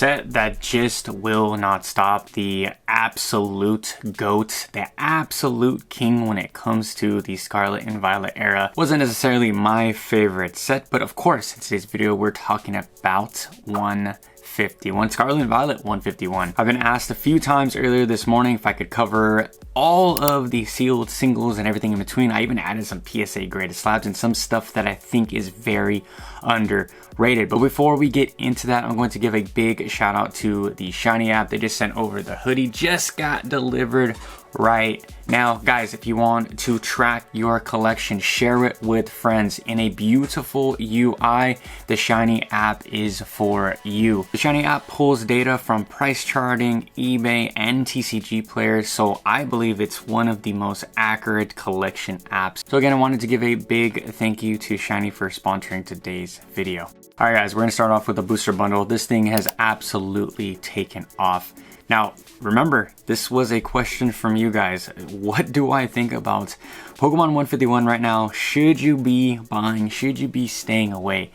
set that just will not stop. The absolute GOAT, the absolute king when it comes to the Scarlet and Violet era. Wasn't necessarily my favorite set, but of course, in today's video, we're talking about 151, Scarlet and Violet 151. I've been asked a few times earlier this morning if I could cover all of the sealed singles and everything in between. I even added some PSA graded slabs and some stuff that I think is very underrated. But before we get into that, I'm going to give a big shout out to the Shiny app. They just sent over the hoodie, just got delivered right now. Guys, if you want to track your collection, share it with friends in a beautiful UI, the Shiny app is for you. The Shiny app pulls data from price charting, eBay, and TCG players, so I believe it's one of the most accurate collection apps. So again, I wanted to give a big thank you to Shiny for sponsoring today's video. All right, guys, we're gonna start off with a booster bundle. This thing has absolutely taken off. Now, remember, this was a question from you guys. What do I think about Pokemon 151 right now? Should you be buying? Should you be staying away?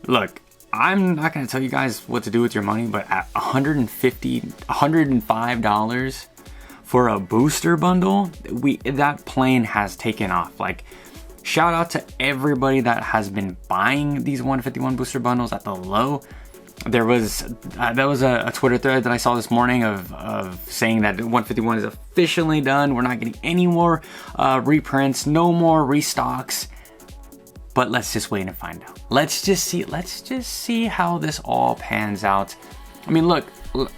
Look, I'm not going to tell you guys what to do with your money, but at $105 for a booster bundle, that plane has taken off. Like, shout out to everybody that has been buying these 151 booster bundles at the low. There was a Twitter thread that I saw this morning of saying that 151 is officially done. We're not getting any more reprints, no more restocks. But let's just wait and find out. Let's just see how this all pans out. I mean, look,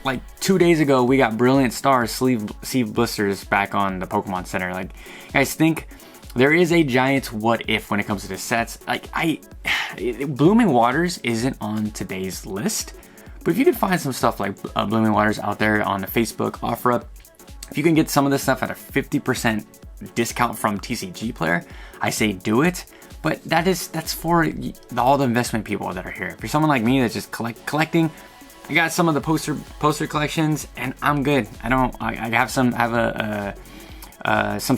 like 2 days ago, we got Brilliant Stars sleeve blisters back on the Pokemon Center. Like, guys, think there is a giant what if when it comes to the sets. Like, Blooming Waters isn't on today's list, but if you could find some stuff like Blooming Waters out there on the Facebook OfferUp, if you can get some of this stuff at a 50% discount from TCG player, I say do it. But that's for all the investment people that are here. If you're someone like me that's just collecting, I got some of the poster collections and I'm good. I have some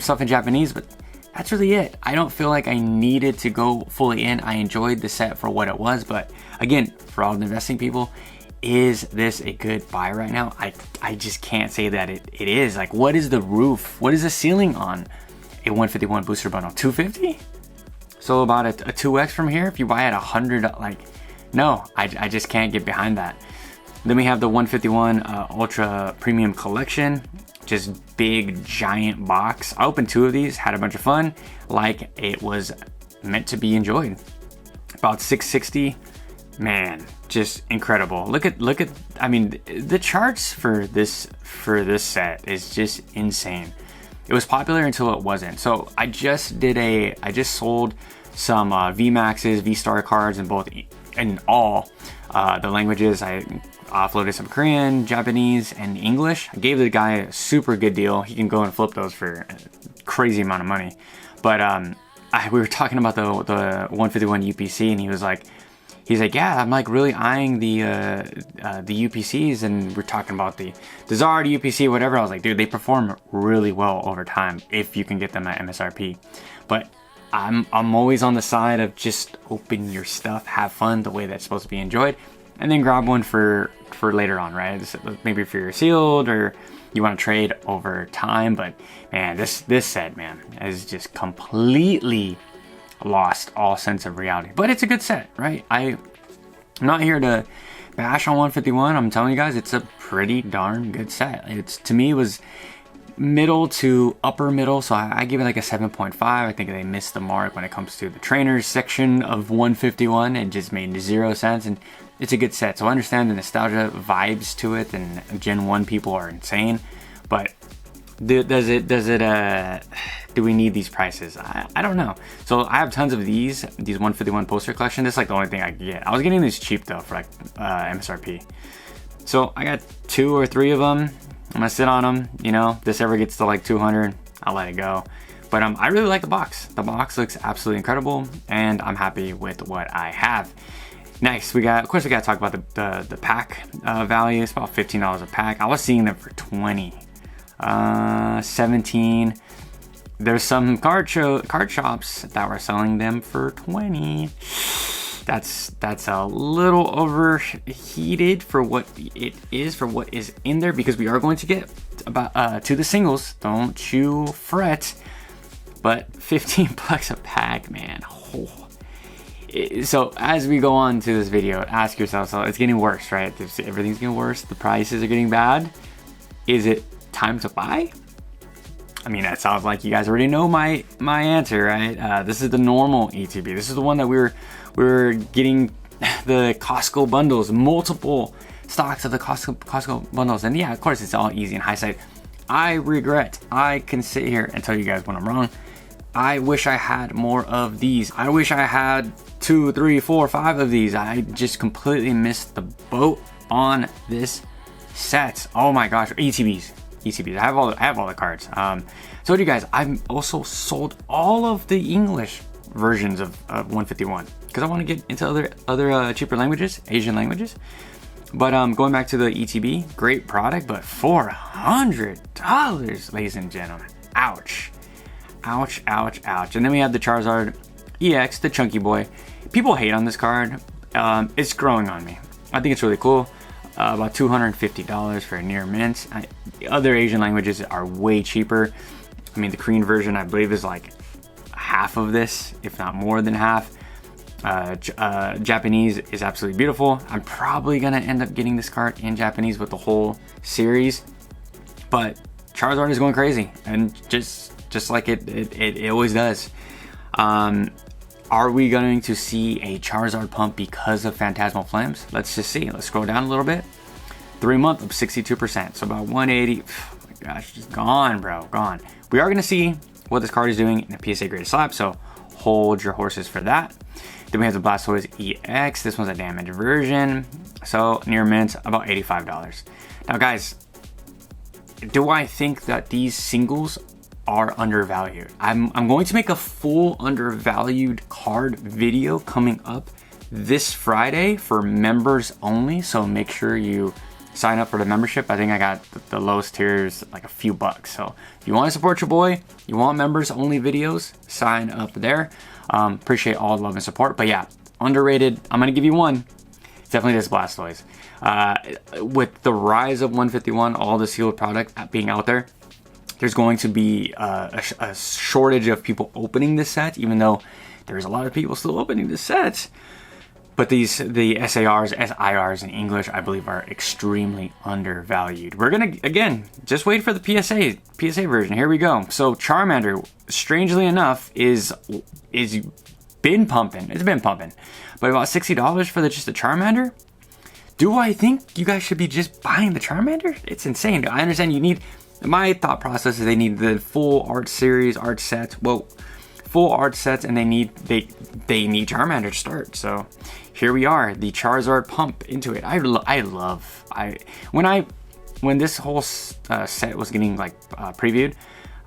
stuff in Japanese, but that's really it. I don't feel like I needed to go fully in. I enjoyed the set for what it was, but again, for all the investing people, is this a good buy right now? I just can't say that it is. Like, what is the roof? What is the ceiling on a 151 booster bundle? 250? So about a 2x from here, if you buy at 100, like, no, I just can't get behind that. Then we have the 151 Ultra Premium Collection. Just big giant box. I opened 2 of these, had a bunch of fun, like it was meant to be enjoyed. About $660, man, just incredible. Look at I mean, the charts for this set is just insane. It was popular until it wasn't. So I just sold some VMAXs, V-Star cards in all the languages. I offloaded some Korean, Japanese, and English. I gave the guy a super good deal. He can go and flip those for a crazy amount of money. But we were talking about the 151 UPC, and he's like, yeah, I'm like really eyeing the UPCs, and we're talking about the Zard UPC, whatever. I was like, dude, they perform really well over time if you can get them at MSRP. But I'm always on the side of just open your stuff, have fun the way that's supposed to be enjoyed, and then grab one for later on, right? Maybe if you're sealed or you want to trade over time. But man, this set, man, has just completely lost all sense of reality. But it's a good set, right? I'm not here to bash on 151. I'm telling you guys, it's a pretty darn good set. To me, it was middle to upper middle, so I give it like a 7.5. I think they missed the mark when it comes to the trainers section of 151 and just made 0 sense. And it's a good set, so I understand the nostalgia vibes to it, and Gen 1 people are insane, but do we need these prices? I don't know. So I have tons of these 151 poster collection. This is like the only thing I could get. I was getting these cheap though for like MSRP. So I got 2 or 3 of them. I'm gonna sit on them. You know, this ever gets to like 200, I'll let it go. But I really like the box. The box looks absolutely incredible, and I'm happy with what I have. Next, of course we gotta talk about the pack value. It's about $15 a pack. I was seeing them for 20, 17. There's some card shops that were selling them for 20. That's a little overheated for what it is, for what is in there, because we are going to get about to the singles. Don't you fret. But 15 bucks a pack, man. Oh. So as we go on to this video, ask yourself, so it's getting worse, right? Everything's getting worse. The prices are getting bad. Is it time to buy? I mean, that sounds like you guys already know my answer, right? This is the normal ETB. This is the one that we were getting the Costco bundles, multiple stocks of the Costco bundles. And yeah, of course, it's all easy in hindsight. I can sit here and tell you guys when I'm wrong. I wish I had more of these. I wish I had 2, 3, 4, 5 of these. I just completely missed the boat on this set. Oh my gosh, ETBs. I have all the cards. So you guys, I've also sold all of the English versions of 151 because I want to get into other cheaper languages, Asian languages. But going back to the ETB, great product, but $400, ladies and gentlemen. Ouch. Ouch, ouch, ouch. And then we have the Charizard EX, the chunky boy. People hate on this card. It's growing on me. I think it's really cool. About $250 for a near mint. Other Asian languages are way cheaper. I mean, the Korean version, I believe, is like half of this, if not more than half. Japanese is absolutely beautiful. I'm probably gonna end up getting this card in Japanese with the whole series. But Charizard is going crazy, and just like it always does. Are we going to see a Charizard pump because of Phantasmal Flames? Let's just see. Let's scroll down a little bit. 3 month up 62%, so about 180. Oh my gosh, just gone, bro, gone. We are gonna see what this card is doing in a PSA graded slab, so hold your horses for that. Then we have the Blastoise EX. This one's a damaged version, so near mint, about $85. Now, guys, do I think that these singles are undervalued? I'm going to make a full undervalued card video coming up this Friday for members only, so make sure you sign up for the membership. I think I got the lowest tiers like a few bucks. So if you want to support your boy, you want members only videos, sign up there. Appreciate all the love and support. But yeah, underrated. I'm gonna give you one. It's definitely this Blastoise. With the rise of 151, all the sealed product being out there, there's going to be a shortage of people opening this set, even though there's a lot of people still opening this set. But the SARs, SIRs in English, I believe, are extremely undervalued. We're gonna, again, just wait for the PSA version. Here we go. So Charmander, strangely enough, is been pumping. It's been pumping, but about $60 for just the Charmander. Do I think you guys should be just buying the Charmander? It's insane. I understand you need. My thought process is they need the full art series, art sets. Well, full art sets, and they need Charmander to start. So here we are, the Charizard pump into it. When this whole set was getting like previewed,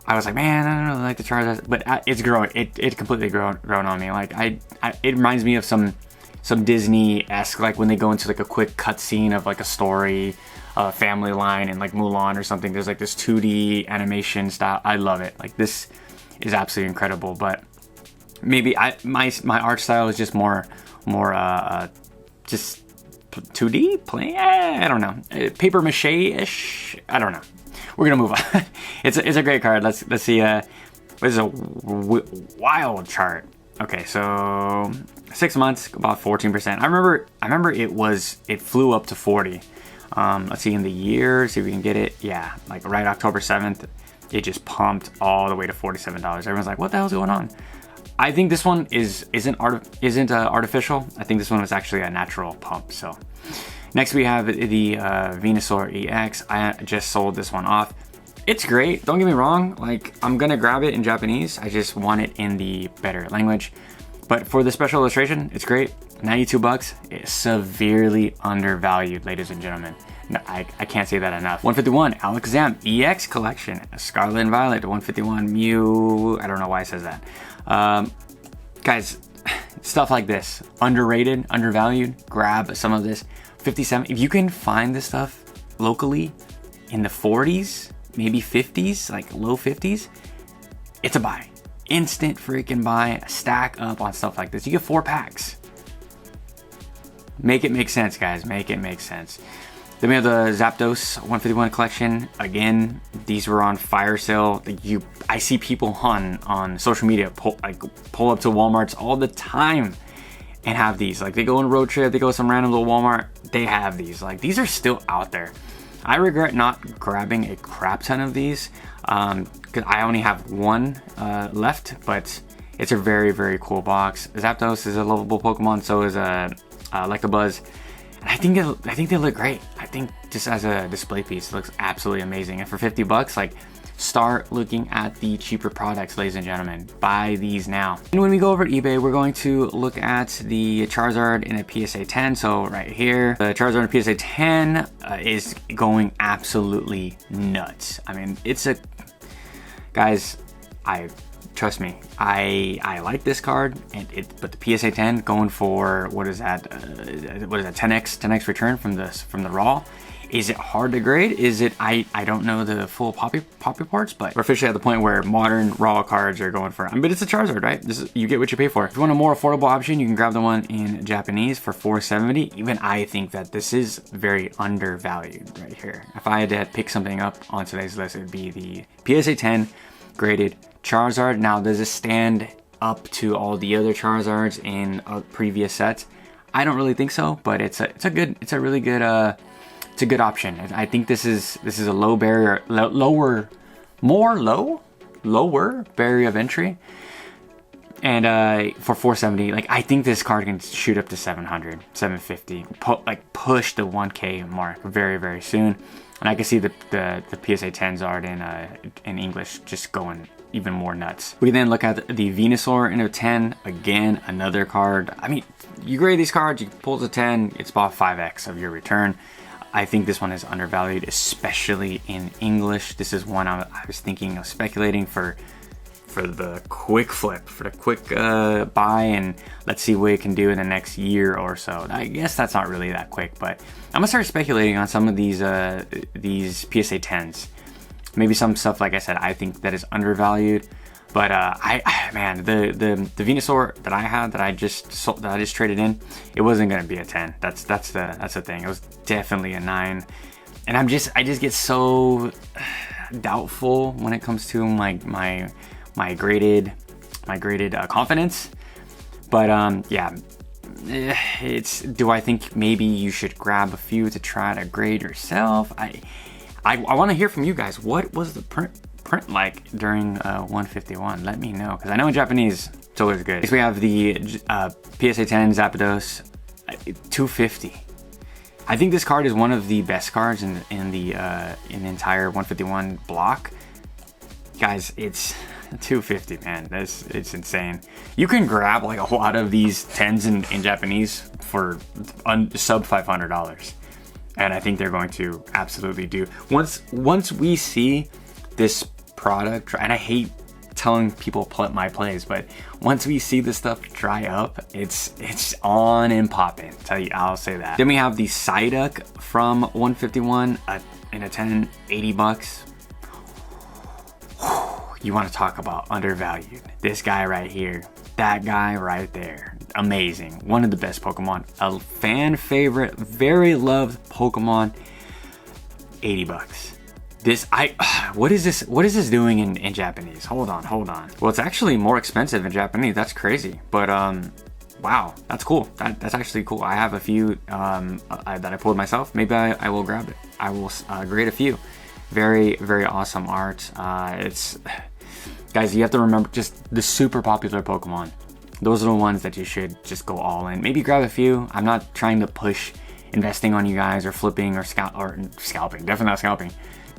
I was like, man, I don't really like the Charizard, but it's growing. It completely grown on me. Like it reminds me of some Disney-esque, like when they go into like a quick cutscene of like a story, family line, and like Mulan or something. There's like this 2D animation style. I love it. Like this is absolutely incredible. But maybe my art style is just more just 2D playing. I don't know, paper mache-ish. I don't know. We're gonna move on. It's a great card. Let's see. This is a wild chart. Okay, so 6 months, about 14%. I remember it flew up to 40. Let's see in the year, see if we can get it. Yeah, like right October 7th, it just pumped all the way to $47. Everyone's like, what the hell's going on? I think this one isn't artificial. I think this one was actually a natural pump. So next we have the Venusaur EX. I just sold this one off. It's great, don't get me wrong. Like, I'm gonna grab it in Japanese. I just want it in the better language. But for the special illustration, it's great. 92 bucks. It's severely undervalued, ladies and gentlemen. No, I can't say that enough. 151 Alakazam EX collection, Scarlet and Violet. 151 Mew. I don't know why it says that. Guys, stuff like this, underrated, undervalued. Grab some of this. 57. If you can find this stuff locally in the 40s, maybe 50s, like low 50s, it's a buy. Instant freaking buy. Stack up on stuff like this. You get 4 packs. Make it make sense, guys. Make it make sense. Then we have the Zapdos 151 collection. Again, these were on fire sale. I see people on social media pull up to Walmarts all the time and have these. Like, they go on a road trip, they go to some random little Walmart, they have these. Like, these are still out there. I regret not grabbing a crap ton of these because I only have one left, but it's a very, very cool box. Zapdos is a lovable Pokemon, so is Electabuzz. And I think they look great. I think just as a display piece, it looks absolutely amazing. And for 50 bucks, like, start looking at the cheaper products, ladies and gentlemen. Buy these now. And when we go over to eBay, we're going to look at the Charizard in a PSA 10. So right here, the Charizard in PSA 10 is going absolutely nuts. I mean, guys, trust me, I like this card, but the PSA 10 going for what is that? 10x return from the raw. Is it hard to grade? Is it? I don't know the full pop reports, but we're officially at the point where modern raw cards are going for. I mean, it's a Charizard, right? You get what you pay for. If you want a more affordable option, you can grab the one in Japanese for $470. Even I think that this is very undervalued right here. If I had to pick something up on today's list, it'd be the PSA 10 graded Charizard. Now, does it stand up to all the other Charizards in previous sets? I don't really think so, but it's a really good it's a good option. I think this is a low barrier, lower barrier of entry, and for $470, like, I think this card can shoot up to 700, 750, like push the 1K mark very, very soon. And I can see the PSA 10s art in English just going even more nuts. We then look at the Venusaur in a 10. Again, another card. I mean, you grade these cards, you pull the 10, it's about 5x of your return. I think this one is undervalued, especially in English. This is one I was thinking of speculating for the quick flip, for the quick buy, and let's see what it can do in the next year or so. I guess that's not really that quick, but I'm gonna start speculating on some of these PSA 10s. Maybe some stuff, like I said, I think that is undervalued. But man, the Venusaur that I had, that I just traded in, it wasn't gonna be a 10. That's the thing. It was definitely a 9, and I just get so doubtful when it comes to my graded confidence. But yeah, do I think maybe you should grab a few to try to grade yourself? I want to hear from you guys. What was the print like during 151? Let me know, because I know in Japanese it's always good. Next we have the PSA 10 Zapdos 250. I think this card is one of the best cards in the entire 151 block. Guys, it's 250, man. It's insane. You can grab like a lot of these 10s in Japanese for sub $500, and I think they're going to absolutely do. Once we see this product, and I hate telling people my plays, but once we see this stuff dry up, it's on and popping. I'll say that. Then we have the Psyduck from 151 in a 10, 80 bucks. You want to talk about undervalued? This guy right here, that guy right there, amazing. One of the best Pokemon, a fan favorite, very loved Pokemon. 80 bucks. What is this doing in Japanese? Hold on. Well, it's actually more expensive in Japanese. That's crazy. But wow, that's cool. That's actually cool. I have a few that I pulled myself. Maybe I will grab it. I will grade a few. Very, very awesome art. Guys, you have to remember, just the super popular Pokemon. Those are the ones that you should just go all in. Maybe grab a few. I'm not trying to push investing on you guys, or flipping, or scalping. Definitely not scalping.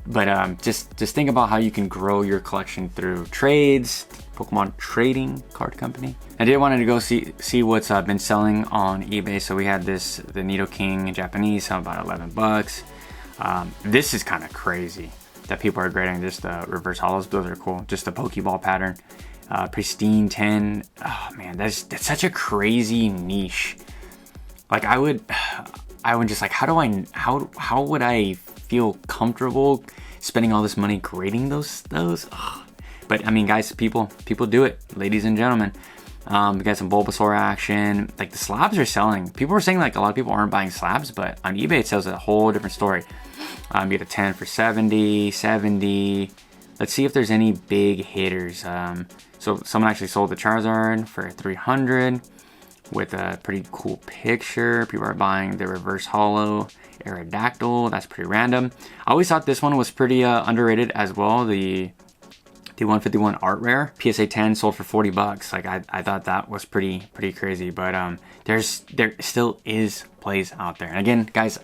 But just think about how you can grow your collection through trades. Pokemon Trading Card Company. I did want to go see what's been selling on eBay. So we had the Nidoking in Japanese, so about 11 bucks. This is kind of crazy that people are grading just the reverse holos. Those are cool. Just the Pokeball pattern. Pristine 10. Oh man, that's such a crazy niche. Like I would just like, how would I feel comfortable spending all this money grading those? Ugh. But I mean, guys, people do it, ladies and gentlemen. We got some Bulbasaur action. Like the slabs are selling. People were saying like a lot of people aren't buying slabs, but on eBay it sells a whole different story. You get a 10 for 70, 70. Let's see if there's any big hitters. So someone actually sold the Charizard for 300 with a pretty cool picture. People are buying the reverse holo Aerodactyl. That's pretty random. I always thought this one was pretty underrated as well. The 151 art rare PSA 10 sold for 40 bucks. Like I thought that was pretty crazy, but there still is plays out there. And again, guys,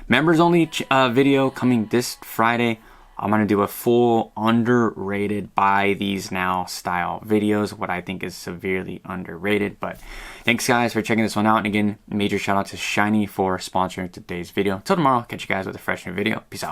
members only video coming this Friday. I'm gonna do a full underrated buy these now style videos, what I think is severely underrated. But thanks guys for checking this one out, and again, major shout out to Shiny for sponsoring today's video. Till tomorrow, catch you guys with a fresh new video. Peace out.